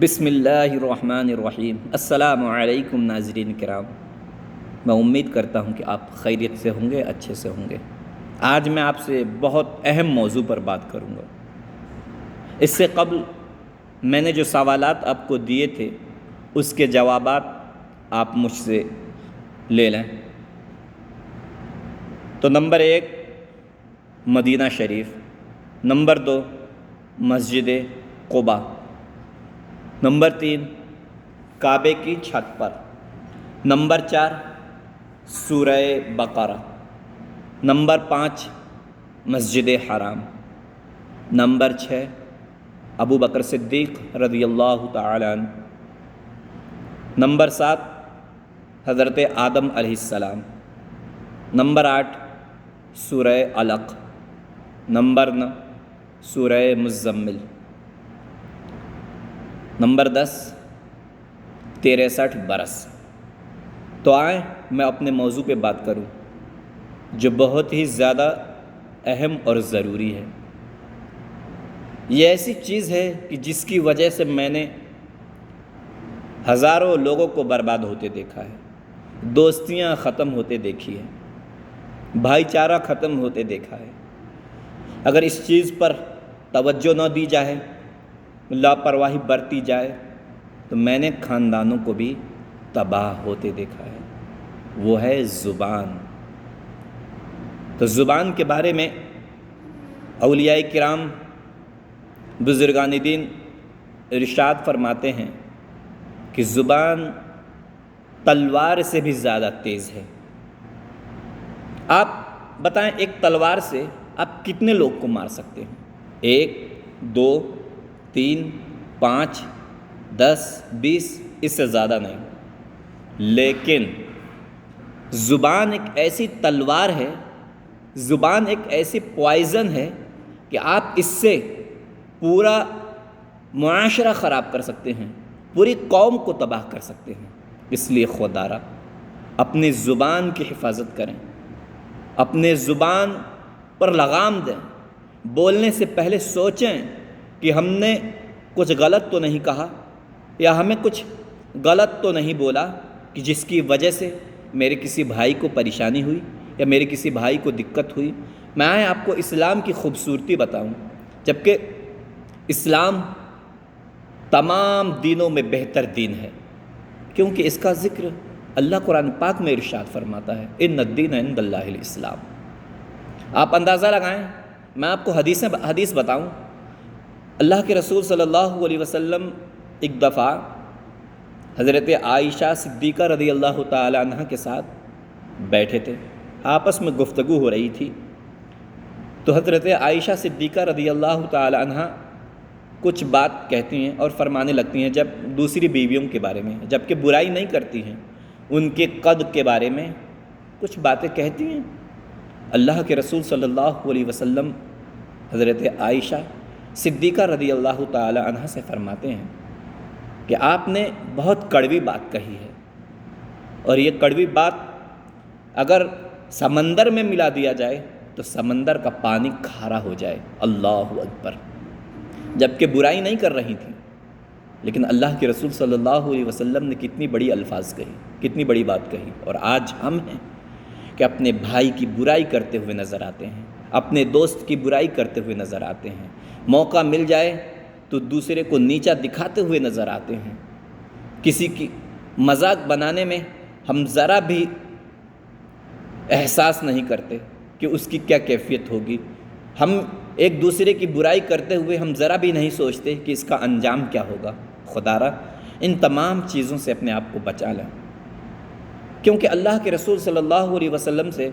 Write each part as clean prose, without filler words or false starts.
بسم اللہ الرحمن الرحیم۔ السلام علیکم ناظرین کرام، میں امید کرتا ہوں کہ آپ خیریت سے ہوں گے، اچھے سے ہوں گے۔ آج میں آپ سے بہت اہم موضوع پر بات کروں گا۔ اس سے قبل میں نے جو سوالات آپ کو دیے تھے اس کے جوابات آپ مجھ سے لے لیں۔ تو نمبر 1 مدینہ شریف، نمبر 2 مسجد قباء، نمبر 3 کعبے کی چھت پر، نمبر 4 سورہ بقرہ، نمبر 5 مسجد حرام، نمبر 6 ابو بکر صدیق رضی اللہ تعالی عنہ، نمبر 7 حضرت آدم علیہ السلام، نمبر 8 سورہ علق، نمبر 9 سورہ مزمل، نمبر 10 63 برس۔ تو آئیں میں اپنے موضوع پہ بات کروں جو بہت ہی زیادہ اہم اور ضروری ہے۔ یہ ایسی چیز ہے کہ جس کی وجہ سے میں نے ہزاروں لوگوں کو برباد ہوتے دیکھا ہے، دوستیاں ختم ہوتے دیکھی ہیں، بھائی چارہ ختم ہوتے دیکھا ہے۔ اگر اس چیز پر توجہ نہ دی جائے، لاپرواہی برتی جائے، تو میں نے خاندانوں کو بھی تباہ ہوتے دیکھا ہے۔ وہ ہے زبان۔ تو زبان کے بارے میں اولیاء کرام بزرگان دین ارشاد فرماتے ہیں کہ زبان تلوار سے بھی زیادہ تیز ہے۔ آپ بتائیں ایک تلوار سے آپ کتنے لوگ کو مار سکتے ہیں؟ 1 2 3 5 10 20، اس سے زیادہ نہیں۔ لیکن زبان ایک ایسی تلوار ہے، زبان ایک ایسی پوائزن ہے کہ آپ اس سے پورا معاشرہ خراب کر سکتے ہیں، پوری قوم کو تباہ کر سکتے ہیں۔ اس لیے خوددارا اپنی زبان کی حفاظت کریں، اپنے زبان پر لگام دیں، بولنے سے پہلے سوچیں کہ ہم نے کچھ غلط تو نہیں کہا یا ہمیں کچھ غلط تو نہیں بولا کہ جس کی وجہ سے میرے کسی بھائی کو پریشانی ہوئی یا میرے کسی بھائی کو دقت ہوئی۔ میں آپ کو اسلام کی خوبصورتی بتاؤں، جبکہ اسلام تمام دینوں میں بہتر دین ہے، کیونکہ اس کا ذکر اللہ قرآن پاک میں ارشاد فرماتا ہے، ان الدین عند اللہ الاسلام۔ آپ اندازہ لگائیں، میں آپ کو حدیث بتاؤں۔ اللہ کے رسول صلی اللہ علیہ وسلم ایک دفعہ حضرت عائشہ صدیقہ رضی اللہ تعالی عنہ کے ساتھ بیٹھے تھے، آپس میں گفتگو ہو رہی تھی۔ تو حضرت عائشہ صدیقہ رضی اللہ تعالی عنہ کچھ بات کہتی ہیں اور فرمانے لگتی ہیں جب دوسری بیویوں کے بارے میں، جبکہ برائی نہیں کرتی ہیں، ان کے قد کے بارے میں کچھ باتیں کہتی ہیں۔ اللہ کے رسول صلی اللہ علیہ وسلم حضرت عائشہ صدیقہ رضی اللہ تعالی عنہ سے فرماتے ہیں کہ آپ نے بہت کڑوی بات کہی ہے، اور یہ کڑوی بات اگر سمندر میں ملا دیا جائے تو سمندر کا پانی کھارا ہو جائے۔ اللہ اکبر۔ جبکہ برائی نہیں کر رہی تھی، لیکن اللہ کے رسول صلی اللہ علیہ وسلم نے کتنی بڑی الفاظ کہی، کتنی بڑی بات کہی۔ اور آج ہم ہیں کہ اپنے بھائی کی برائی کرتے ہوئے نظر آتے ہیں، اپنے دوست کی برائی کرتے ہوئے نظر آتے ہیں، موقع مل جائے تو دوسرے کو نیچا دکھاتے ہوئے نظر آتے ہیں۔ کسی کی مذاق بنانے میں ہم ذرا بھی احساس نہیں کرتے کہ اس کی کیا کیفیت ہوگی۔ ہم ایک دوسرے کی برائی کرتے ہوئے ہم ذرا بھی نہیں سوچتے کہ اس کا انجام کیا ہوگا۔ خدارا ان تمام چیزوں سے اپنے آپ کو بچا لیں، کیونکہ اللہ کے رسول صلی اللہ علیہ وسلم سے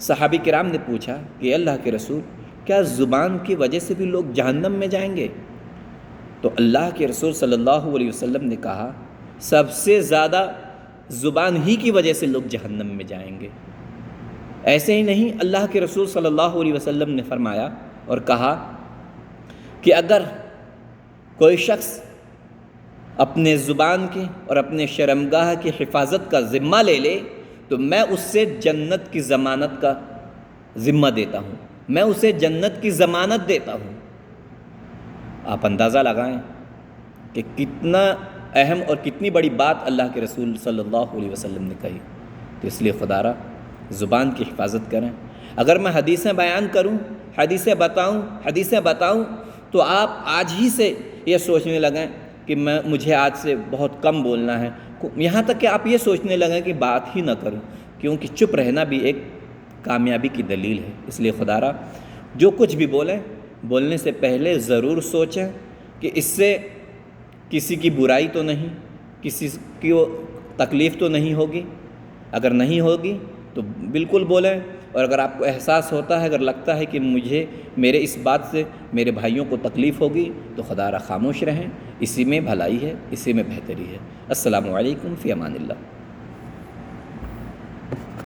صحابہ کرام نے پوچھا کہ اللہ کے رسول، کیا زبان کی وجہ سے بھی لوگ جہنم میں جائیں گے؟ تو اللہ کے رسول صلی اللہ علیہ وسلم نے کہا، سب سے زیادہ زبان ہی کی وجہ سے لوگ جہنم میں جائیں گے۔ ایسے ہی نہیں، اللہ کے رسول صلی اللہ علیہ وسلم نے فرمایا اور کہا کہ اگر کوئی شخص اپنے زبان کی اور اپنے شرمگاہ کی حفاظت کا ذمہ لے لے تو میں اس سے جنت کی ضمانت کا ذمہ دیتا ہوں، میں اسے جنت کی ضمانت دیتا ہوں۔ آپ اندازہ لگائیں کہ کتنا اہم اور کتنی بڑی بات اللہ کے رسول صلی اللہ علیہ وسلم نے کہی. تو اس لیے خدا را زبان کی حفاظت کریں. اگر میں حدیثیں بیان کروں، حدیثیں بتاؤں تو آپ آج ہی سے یہ سوچنے لگیں کہ مجھے آج سے بہت کم بولنا ہے، یہاں تک کہ آپ یہ سوچنے لگیں کہ بات ہی نہ کروں، کیونکہ چپ رہنا بھی ایک کامیابی کی دلیل ہے. اس لیے خدا را جو کچھ بھی بولنے سے پہلے ضرور سوچیں کہ اس سے کسی کی برائی تو نہیں، کسی کی تکلیف تو نہیں ہوگی. اگر نہیں ہوگی تو بالکل بولیں، اور اگر آپ کو احساس ہوتا ہے، اگر لگتا ہے کہ میرے اس بات سے میرے بھائیوں کو تکلیف ہوگی تو خدا را خاموش رہیں. اسی میں بھلائی ہے، اسی میں بہتری ہے. السلام علیکم، فی امان اللہ.